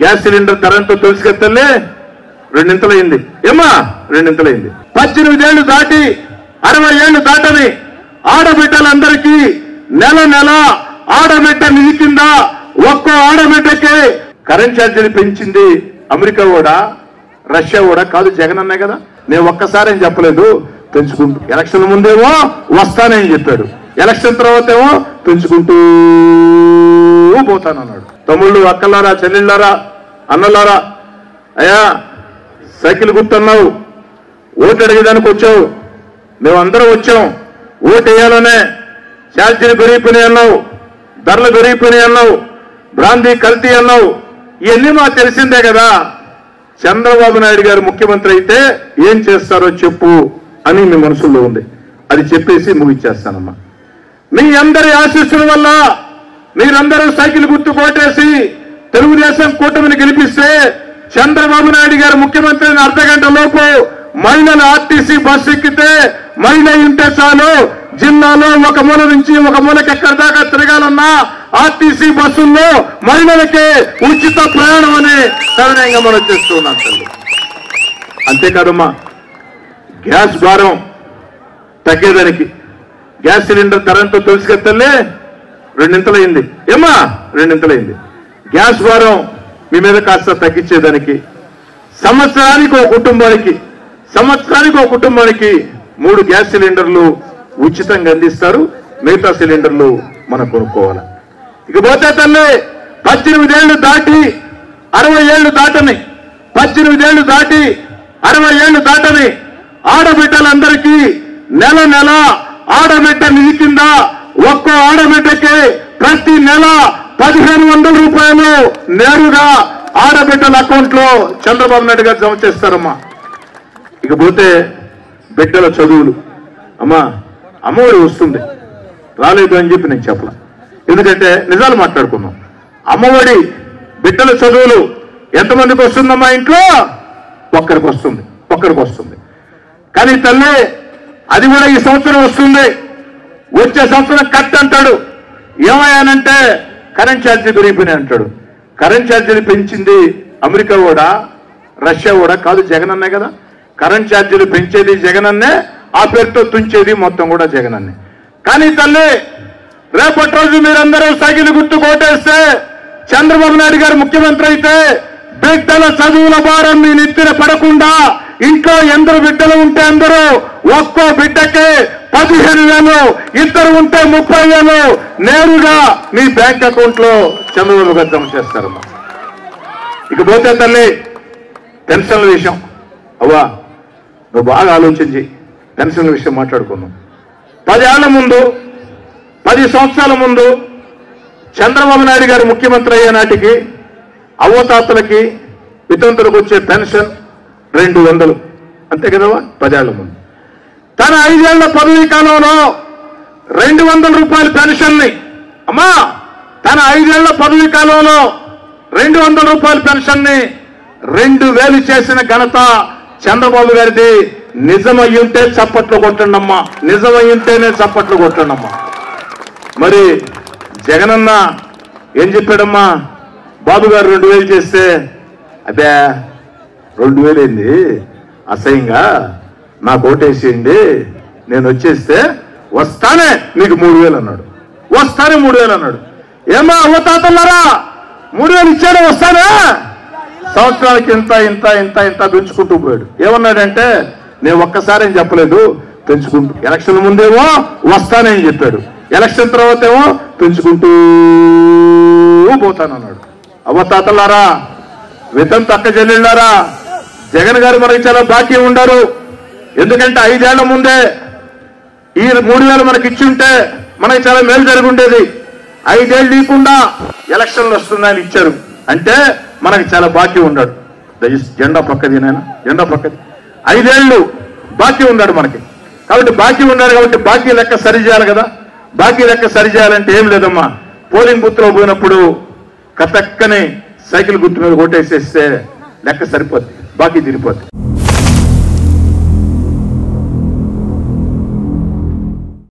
Gas cylinder ధరంతో తెలుసుకెత్తలే రెండింతలైంది. ఏమా రెండింతలైంది. 18 ఏళ్లు దాటి 60 ఏళ్లు దాటని ఆడబిడ్డలందరికీ నెల నెల ఆడబిడ్డ నిధి కింద ఒక్కో ఆడబిడ్డకి కరెంట్ ఛార్జీలు పెంచింది అమెరికా కూడా, రష్యా కూడా కాదు, జగన్ అన్నే కదా. నేను ఒక్కసారి ఏం చెప్పలేదు, పెంచుకుంటూ. ఎలక్షన్ ముందేమో వస్తానని చెప్పాడు, ఎలక్షన్ తర్వాత ఏమో పెంచుకుంటూ పోతానన్నాడు. తమ్ముళ్ళు, అక్కలారా, చెల్లెళ్ళారా, అన్నలారా, అయ్యా సైకిల్ గుర్తున్నావు, ఓటు అడిగేదానికి వచ్చావు, మేమందరం వచ్చాం, ఓటు వేయాలనే. ఛార్జీలు పెరిగిపోయినాయి అన్నావు, ధరలు పెరిగిపోయినాయి అన్నావు, బ్రాందీ కల్తీ అన్నావు, ఇవన్నీ మాకు తెలిసిందే కదా. చంద్రబాబు నాయుడు గారు ముఖ్యమంత్రి అయితే ఏం చేస్తారో చెప్పు అని మీ మనసులో ఉంది. అది చెప్పేసి ముగిచ్చేస్తానమ్మా. మీ అందరి ఆశీస్సుల వల్ల మీరందరూ సైకిల్ గుర్తు కోటేసి తెలుగుదేశం కూటమిని గెలిపిస్తే చంద్రబాబు నాయుడు గారు ముఖ్యమంత్రి అయిన అర్ధగంట లోపు మహిళలు ఆర్టీసీ బస్సు ఎక్కితే మహిళ ఉంటే చాలు, జిల్లాలో ఒక మూల నుంచి ఒక మూలకి ఎక్కడి దాకా తిరగాలన్నా ఆర్టీసీ బస్సుల్లో మహిళలకే ఉచిత ప్రయాణం అని సవినయంగా మనం చేస్తూ ఉన్నాం. అంతేకాదమ్మా, గ్యాస్ భారం తగ్గేదానికి గ్యాస్ సిలిండర్ ధరంతో తెలుసుకెత్తలే రెండింతలైంది. ఏమా రెండింతలైంది. గ్యాస్ భారం మీ మీద కాస్త తగ్గించేదానికి సంవత్సరానికి ఒక కుటుంబానికి 3 గ్యాస్ సిలిండర్లు ఉచితంగా అందిస్తారు. మిగతా సిలిండర్లు మనం కొనుక్కోవాలి. ఇకపోతే తల్లి 18 ఏళ్లు దాటి 60 ఏళ్లు దాటని 18 ఏళ్లు దాటి 60 ఏళ్లు దాటని ఆడబిడ్డలందరికీ నెల నెల ఆడబిడ్డ నిధి కింద ఒక్కో ఆడబిడ్డకి ప్రతి నెల 1500 రూపాయలు నేరుగా ఆడబిడ్డల అకౌంట్ లో చంద్రబాబు నాయుడు గారు జమ చేస్తారమ్మా. ఇకపోతే బిడ్డల చదువులు, అమ్మా అమ్మఒడి వస్తుంది, రాలేదు అని చెప్పి నేను చెప్పలా, ఎందుకంటే నిజాలు మాట్లాడుకున్నాం. అమ్మఒడి బిడ్డల చదువులు ఎంతమందికి వస్తుందమ్మా? ఇంట్లో ఒక్కరికి వస్తుంది. కానీ తల్లి అది కూడా ఈ సంవత్సరం వస్తుంది, వచ్చే సంవత్సరం కట్ అంటాడు. ఏమయ్యానంటే కరెంట్ ఛార్జీలు పెరిగిపోయినాయి అంటాడు. కరెంట్ ఛార్జీలు పెంచింది అమెరికా కూడా, రష్యా కూడా కాదు, జగన్ అన్నే కదా. కరెంట్ ఛార్జీలు పెంచేది జగన్ అన్నే, ఆ పేరుతో తుంచేది మొత్తం కూడా జగన్ అన్నే. కానీ తల్లి రేపటి రోజు మీరందరూ సైకిల్ గుర్తు కోటేస్తే చంద్రబాబు నాయుడు గారు ముఖ్యమంత్రి అయితే బిడ్డల చదువుల భారం మీ నెత్తిన పడకుండా ఇంట్లో ఎందరు బిడ్డలు ఉంటే అందరూ ఒక్కో బిడ్డకే 15,000, ఇద్దరు ఉంటే 30,000 నేరుగా మీ బ్యాంక్ అకౌంట్ లో చంద్రబాబు గారు జమ చేస్తారమ్మా. ఇకపోతే తల్లి పెన్షన్ల విషయం, అవ్వా నువ్వు బాగా ఆలోచించి పెన్షన్ల విషయం మాట్లాడుకున్నాం. 10 సంవత్సరాల ముందు చంద్రబాబు నాయుడు గారు ముఖ్యమంత్రి అయ్యే నాటికి అవ్వతాతలకి వితంతులకు వచ్చే పెన్షన్ 200, అంతే కదవా? 10 ఏళ్ల ముందు. తన 5 ఏళ్ల పదవీ కాలంలో 200 రూపాయల పెన్షన్ని, అమ్మా తన 5 ఏళ్ల పదవీ కాలంలో 200 రూపాయల పెన్షన్ని 2000 చేసిన ఘనత చంద్రబాబు గారిది. నిజమయ్యుంటే చప్పట్లు కొట్టండమ్మా, నిజమయ్యుంటేనే చప్పట్లు కొట్టండమ్మా. మరి జగనన్న ఏం చెప్పాడమ్మా? బాబు గారు 2000 చేస్తే అదే 2000 ఏంది అసహ్యంగా, నాకు ఓటేసేయండి, నేను వచ్చేస్తే వస్తానే మీకు 3000 అన్నాడు. వస్తానే 3000 అన్నాడు. ఏమా అవ్వతాతన్నారా 3000 ఇచ్చాడు, వస్తానే. సంవత్సరాలకి ఇంత ఇంత ఇంత ఇంత పెంచుకుంటూ పోయాడు. ఏమన్నాడంటే నేను ఒక్కసారి ఏం చెప్పలేదు, పెంచుకుంటూ. ఎలక్షన్ ముందేమో వస్తానని చెప్పాడు, ఎలక్షన్ తర్వాత ఏమో పెంచుకుంటూ పోతానన్నాడు. అవ్వతాతలారా, వితంత అక్క చెల్లెళ్ళారా, జగన్ గారు మనకి చాలా బాకీ ఉండారు. ఎందుకంటే 5 ఏళ్ల ముందే ఈ 3000 మనకి ఇచ్చుంటే మనకి చాలా మేలు జరిగి ఉండేది. 5 ఏళ్ళు లేకుండా ఎలక్షన్లు వస్తున్నాయని ఇచ్చారు అంటే మనకి చాలా బాకీ ఉన్నాడు. జెండా పక్కది నాయన, జెండా పక్కది. 5 ఏళ్ళు బాకీ ఉన్నాడు మనకి. కాబట్టి బాకీ ఉన్నాడు కాబట్టి బాకీ లెక్క సరి చేయాలి కదా. బాకీ లెక్క సరి చేయాలంటే ఏం లేదమ్మా, పోలింగ్ బూత్ లో పోయినప్పుడు కతక్కని సైకిల్ గుర్తు మీద ఓటేసేస్తే లెక్క సరిపోద్ది, బాకీ తీరిపోద్ది.